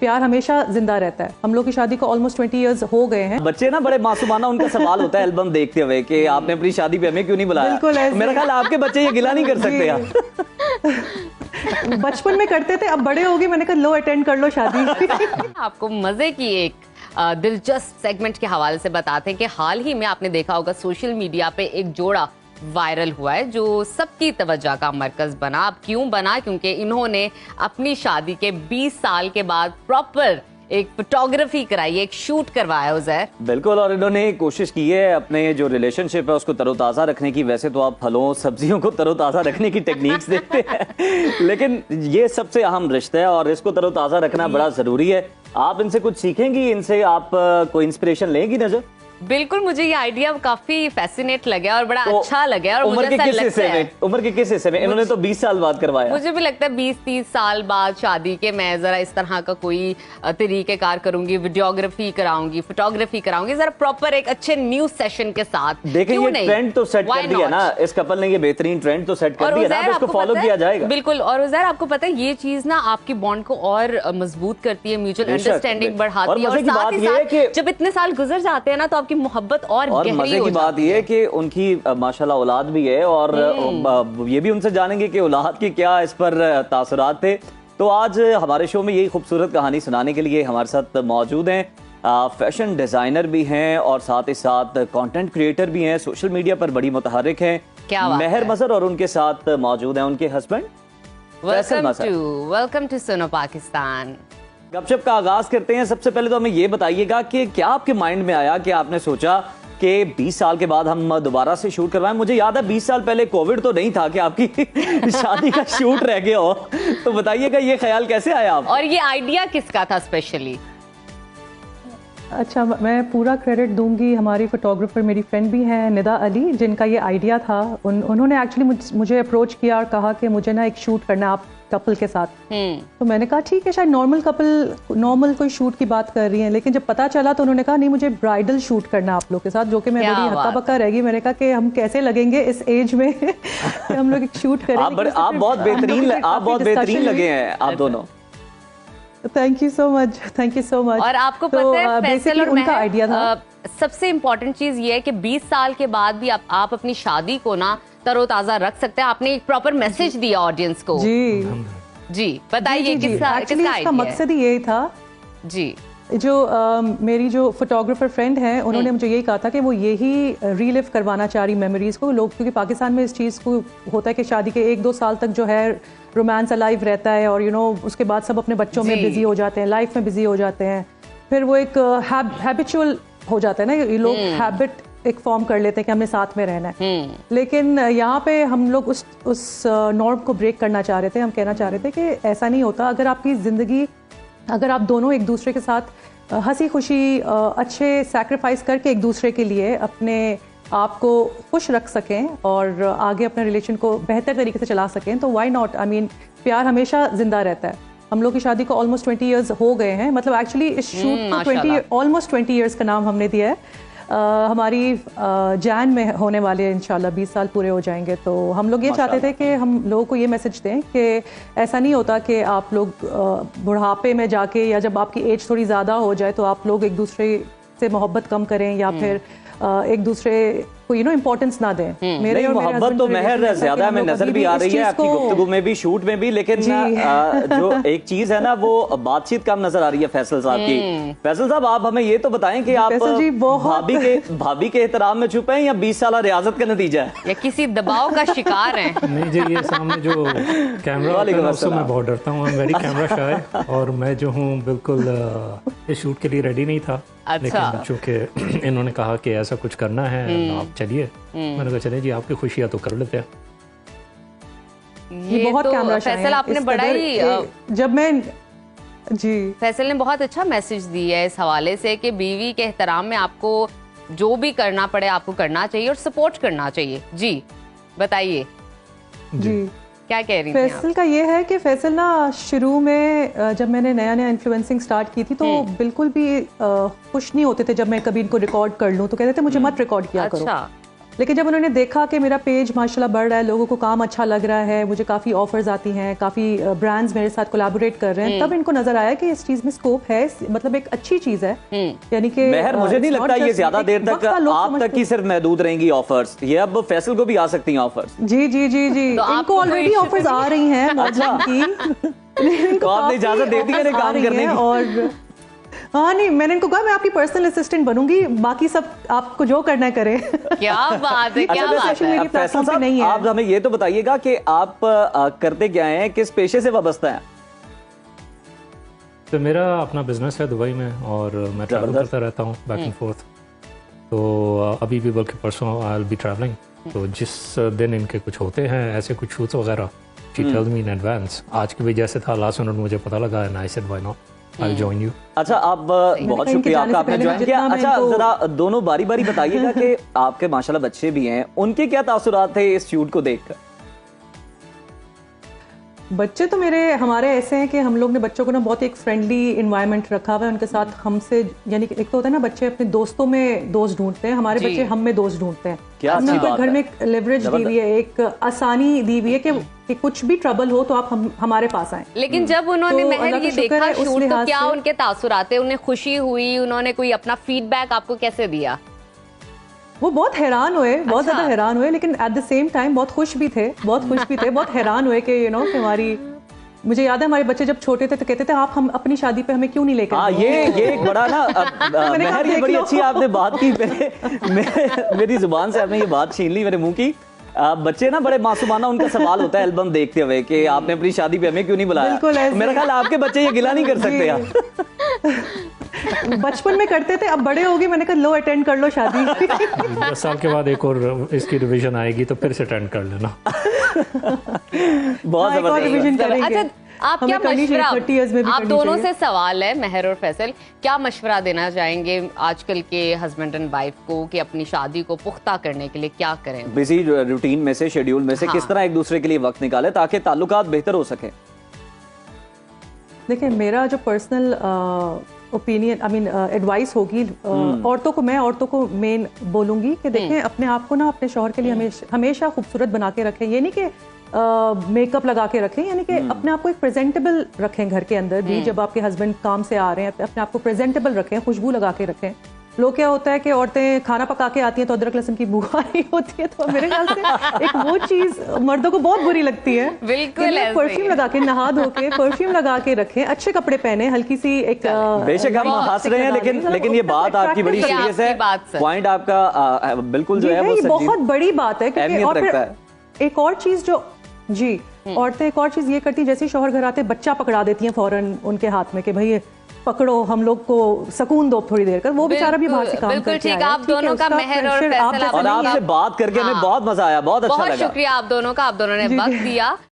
प्यार हमेशा जिंदा रहता है। हम लोग की शादी को ऑलमोस्ट 20 इयर्स हो गए हैं। बच्चे ना बड़े मासूमाना उनका सवाल होता है एल्बम देखते हुए कि आपने अपनी शादी पे हमें क्यों नहीं बुलाया। बिल्कुल ऐसे। मेरा ख्याल आपके बच्चे ये गिला नहीं कर सकते यार। बचपन में करते थे, अब बड़े हो गए, मैंने कहा लो अटेंड कर लो शादी। आपको मजे की एक दिलचस्प सेगमेंट के हवाले से बताते हैं कि हाल ही में आपने देखा होगा सोशल मीडिया पे एक जोड़ा वायरल हुआ है जो सबकी तवज्जो का मरकज बना। अब क्यों बना? क्योंकि इन्होंने अपनी शादी के 20 साल के बाद प्रॉपर एक फोटोग्राफी कराई, एक शूट करवाया उज़ैर। बिल्कुल, और इन्होंने कोशिश की है अपने जो रिलेशनशिप है उसको तरोताज़ा रखने की। वैसे तो आप फलों सब्जियों को तरोताज़ा रखने की टेक्निक्स देखते हैं, लेकिन ये सबसे अहम रिश्ता है और इसको तरोताज़ा रखना बड़ा ज़रूरी है। आप इनसे कुछ सीखेंगी, इनसे आप कोई इंस्पिरेशन लेंगी नजर? बिल्कुल, मुझे ये आइडिया काफी फैसिनेट लगा और बड़ा अच्छा लगा। और उम्र के किस हिस्से में इन्होंने तो 20 साल बाद करवाया। मुझे भी लगता है 20-30 साल बाद शादी के मैं जरा इस तरह का कोई तरीकेकार करूंगी, वीडियोग्राफी कराऊंगी, फोटोग्राफी कराऊंगी, जरा प्रॉपर एक अच्छे न्यूज सेशन के साथ। देखिए ये ट्रेंड तो सेट कर दिया ना इस कपल ने, ये बेहतरीन ट्रेंड तो सेट कर दिया ना, अब इसको फॉलो किया जाएगा। बिल्कुल, और उज़ैर आपको पता है ये चीज ना आपकी बॉन्ड को और मजबूत करती है, म्यूचुअल अंडरस्टैंडिंग बढ़ाती है। और साथ ही साथ जब इतने साल गुजर जाते हैं ना तो आपकी मोहब्बत और मजे की बात यह है कि उनकी माशाल्लाह औलाद भी है और ये भी उनसे जानेंगे कि औलाद की क्या इस पर तासुरात थे। तो आज हमारे शो में यही खूबसूरत कहानी सुनाने के लिए हमारे साथ मौजूद हैं फैशन डिजाइनर भी हैं और साथ ही साथ कंटेंट क्रिएटर भी हैं, सोशल मीडिया पर बड़ी मुतहरिक हैं। मेहर मजहर और उनके साथ मौजूद हैं उनके husband Faisal Mazhar. Welcome to Suno Pakistan. गपशप का आगाज करते हैं। सबसे पहले तो हमें ये बताइएगा कि क्या आपके माइंड में आया कि आपने सोचा कि 20 साल के बाद हम दोबारा से शूट करवाएं? मुझे याद है 20 साल पहले कोविड तो नहीं था कि आपकी शादी का शूट रह गया हो, तो बताइएगा ये ख्याल कैसे आया आप? और ये आइडिया किसका था स्पेशली? अच्छा, मैं पूरा क्रेडिट दूंगी, हमारी फोटोग्राफर मेरी फ्रेंड भी हैं निदा अली, जिनका ये आइडिया था। उन्होंने एक्चुअली मुझे अप्रोच किया और कहा कि मुझे ना एक शूट करना है आप कपल के साथ। तो मैंने कहा ठीक है, शायद नॉर्मल कोई शूट की बात कर रही हैं, लेकिन जब पता चला तो उन्होंने कहा नहीं मुझे ब्राइडल शूट करना आप लोग के साथ, जो कि मैं बड़ी हक्का बक्का रह गई। मैंने कहा कि हम कैसे लगेंगे इस एज में कि हम लोग एक शूट करें। आप बहुत बेहतरीन लगे हैं आप दोनों। Thank you so much, thank you so much. और आपको पता है फैसल और उनका आइडिया था। सबसे इम्पोर्टेंट चीज ये है कि 20 साल के बाद भी आप अपनी शादी को ना तरोताजा रख सकते हैं। आपने एक प्रॉपर मैसेज दिया ऑडियंस को। जी बताइए किसका मकसद ही यही था जी। जो मेरी जो फोटोग्राफर फ्रेंड है उन्होंने मुझे यही कहा था कि वो यही रीलिव करवाना चाह रही मेमोरीज को लोग, क्योंकि पाकिस्तान में इस चीज़ को होता है कि शादी के 1-2 साल तक जो है रोमांस अलाइव रहता है और उसके बाद सब अपने बच्चों में बिजी हो जाते हैं, लाइफ में बिजी हो जाते हैं, फिर वो एक हैबिचुअल हो जाता है ना, ये लोग हैबिट एक फॉर्म कर लेते हैं कि हमें साथ में रहना है। लेकिन यहाँ पे हम लोग उस नॉर्म को ब्रेक करना चाह रहे थे। हम कहना चाह रहे थे कि ऐसा नहीं होता। अगर आपकी ज़िंदगी, अगर आप दोनों एक दूसरे के साथ हंसी खुशी अच्छे सैक्रिफाइस करके एक दूसरे के लिए अपने आप को खुश रख सकें और आगे अपने रिलेशन को बेहतर तरीके से चला सकें, तो वाई नॉट। आई मीन प्यार हमेशा जिंदा रहता है। हम लोग की शादी को ऑलमोस्ट 20 इयर्स हो गए हैं। मतलब एक्चुअली इस शूट को ऑलमोस्ट 20 इयर्स का नाम हमने दिया है। हमारी जैन में होने वाले इंशाल्लाह 20 साल पूरे हो जाएंगे। तो हम लोग ये चाहते थे कि हम लोगों को ये मैसेज दें कि ऐसा नहीं होता कि आप लोग बुढ़ापे में जाके या जब आपकी एज थोड़ी ज़्यादा हो जाए तो आप लोग एक दूसरे से मोहब्बत कम करें या फिर एक दूसरे को इम्पोर्टेंस ना दें। मेरे मोहब्बत तो महर ज्यादा हमें नजर भी आ रही है आपकी गुफ्तगू में भी, शूट में भी, लेकिन जो एक चीज है ना वो बातचीत कम नजर आ रही है फैसल साहब की। फैसल साहब आप हमें ये तो बताएं कि आप भाभी के एहतराम में छुपे हैं या 20 साल रियाजत का नतीजा है या किसी दबाव का शिकार है? नहीं जी, ये सामने जो कैमरा उससे मैं बहुत डरता हूँ, मेरी कैमरा शाय और मैं जो हूँ बिल्कुल इस शूट के लिए रेडी नहीं था। लेकिन चूंकि इन्होंने कहा कि ऐसा कुछ करना है आप चलिए, मैंने कहा चलिए जी आपकी खुशियाँ तो कर लेते हैं। ये बहुत तो कैमरा फैसल आपने बड़ा ही जब मैं जी फैसल ने बहुत अच्छा मैसेज दिया है इस हवाले से कि बीवी के एहतराम में आपको जो भी करना पड़े आपको करना चाहिए और सपोर्ट करना चाहिए। जी बताइए जी क्या कह रही हैं? फैसल का ये है कि फैसल ना शुरू में जब मैंने नया इन्फ्लुएंसिंग स्टार्ट की थी तो बिल्कुल भी खुश नहीं होते थे जब मैं कभी इनको रिकॉर्ड कर लूँ, तो कहते थे मुझे मत रिकॉर्ड किया करो। लेकिन जब उन्होंने देखा कि मेरा पेज माशाल्लाह बढ़ रहा है, लोगों को काम अच्छा लग रहा है, मुझे काफ़ी ऑफर्स आती हैं, काफ़ी ब्रांड्स मेरे साथ कोलैबोरेट कर रहे हैं, तब इनको नजर आया कि इस चीज़ में स्कोप है, मतलब एक अच्छी चीज़ है। यानी कि महर, मुझे नहीं लगता ये ज्यादा देर तक आप तक ही सिर्फ महदूद रहेंगी ऑफर्स, ये अब फैसल को भी आ सकती हैं ऑफर्स। जी जी जी जी, इनको ऑलरेडी ऑफर्स आ रही हैं मॉडलिंग की। तो आपने इजाजत दे दी है काम करने की? और हाँ नहीं, मैंने इनको कहा मैं आपकी पर्सनल असिस्टेंट बनूंगी, बाकी सब आपको जो करना है करें। क्या बात है, क्या बात है। फैसल साहब, नहीं है। आप हमें ये तो बताइएगा कि आप करते क्या हैं, किस पेशे से वाबस्ता हैं? तो मेरा अपना बिजनेस है दुबई में और मैं ट्रैवल करता रहता हूँ बैक एंड फोर्थ। तो अभी भी बल्कि परसों आई विल बी ट्रैवलिंग, तो जिस दिन इनके कुछ होते हैं ऐसे कुछ शूट्स वगैरह, she tells me in advance. आज की भी जैसे था, लास्ट मिनट मुझे पता लगा and I said why not, I join you. अच्छा, आप बहुत शुक्रिया आपका, आपने ज्वाइन किया। अच्छा, जरा दोनों बारी बारी बताइएगा कि आपके माशाल्लाह बच्चे भी हैं, उनके क्या तासुरात थे इस शूट को देखकर? बच्चे तो हमारे ऐसे हैं कि हम लोग ने बच्चों को ना बहुत एक फ्रेंडली इन्वायरमेंट रखा हुआ है उनके साथ। हमसे यानी कि एक तो होता है ना, बच्चे अपने दोस्तों में दोस्त ढूंढते हैं, हमारे बच्चे हम में दोस्त ढूंढते हैं। हमने उनको घर में एक लेवरेज दी हुई है, एक आसानी दी हुई है कि कुछ भी ट्रबल हो तो आप हमारे पास आए। लेकिन जब उन्होंने महर ये देखा शूट, तो क्या उनके तासुरात, उन्हें खुशी हुई, उन्होंने कोई अपना फीडबैक आपको कैसे दिया? वो बहुत हैरान हुए, बहुत ज्यादा हैरान हुए, लेकिन एट द सेम टाइम बहुत खुश भी थे, बहुत हैरान हुए कि यू नो कि हमारी, मुझे याद है हमारे बच्चे जब छोटे थे तो कहते थे आप हम अपनी शादी पे हमें क्यों नहीं लेकर। हाँ, ये एक बड़ा ना महर, ये बड़ी अच्छी आपने बात की। मेरी जुबान से आपने ये बात छीन ली मेरे मुंह की। बच्चे ना बड़े मासूमाना उनका सवाल होता है एल्बम देखते हुए कि आपने अपनी शादी पे हमें क्यों नहीं बुलाया। मेरा ख्याल आपके बच्चे ये गिला नहीं कर सकते यार। बचपन में करते थे, अब बड़े हो गए, मैंने कहा लो अटेंड कर लो शादी। 10 साल के बाद एक और इसकी रिवीजन आएगी तो फिर से अटेंड कर लेना। बहुत जबरदस्त। अच्छा, आप क्या मशवरा, आप दोनों से सवाल है महर और फैसल, क्या मशवरा देना चाहेंगे आजकल के हस्बैंड एंड वाइफ को कि अपनी शादी को पुख्ता करने के लिए क्या करें? बिजी रूटीन में से, शेड्यूल में से किस तरह एक दूसरे के लिए वक्त निकाले ताकि ताल्लुकात बेहतर हो सके? देखिए, मेरा जो personal opinion, I mean advice होगी औरतों को, मैं औरतों को मेन बोलूंगी कि देखें अपने आप को ना अपने शौहर के लिए हमेशा खूबसूरत बना के रखें। ये नहीं कि मेकअप लगा के रखें, यानी कि अपने आप को एक प्रेजेंटेबल रखें घर के अंदर भी। जब आपके हस्बैंड काम से आ रहे हैं अपने आप को प्रेजेंटेबल रखें, खुशबू लगा के रखें। लोग क्या होता है कि औरतें खाना पका के आती हैं तो अदरक लहसुन की बू आ रही होती है, तो मेरे ख्याल से एक वो चीज मर्दों को बहुत बुरी लगती है। बिल्कुल, परफ्यूम लगा के, नहा धो के परफ्यूम लगा के रखें, अच्छे कपड़े पहने, हल्की सी एक, बेशक हम हंस रहे हैं लेकिन ये बात आपकी बड़ी सीरियस है, पॉइंट आपका बिल्कुल जो है वो बहुत बड़ी बात है। क्योंकि एक और चीज जो जी, औरतें एक और चीज ये करती, जैसे शौहर घर आते बच्चा पकड़ा देती हैं फौरन उनके हाथ में कि भाई पकड़ो, हम लोग को सुकून दो थोड़ी देर कर। वो बेचारा भी बाहर से काम करके आया। आप दोनों का महर और फैसल, और आपसे बात करके हमें बहुत मजा आया, बहुत अच्छा लगा। बहुत शुक्रिया आप दोनों का, आप दोनों ने वक्त दिया।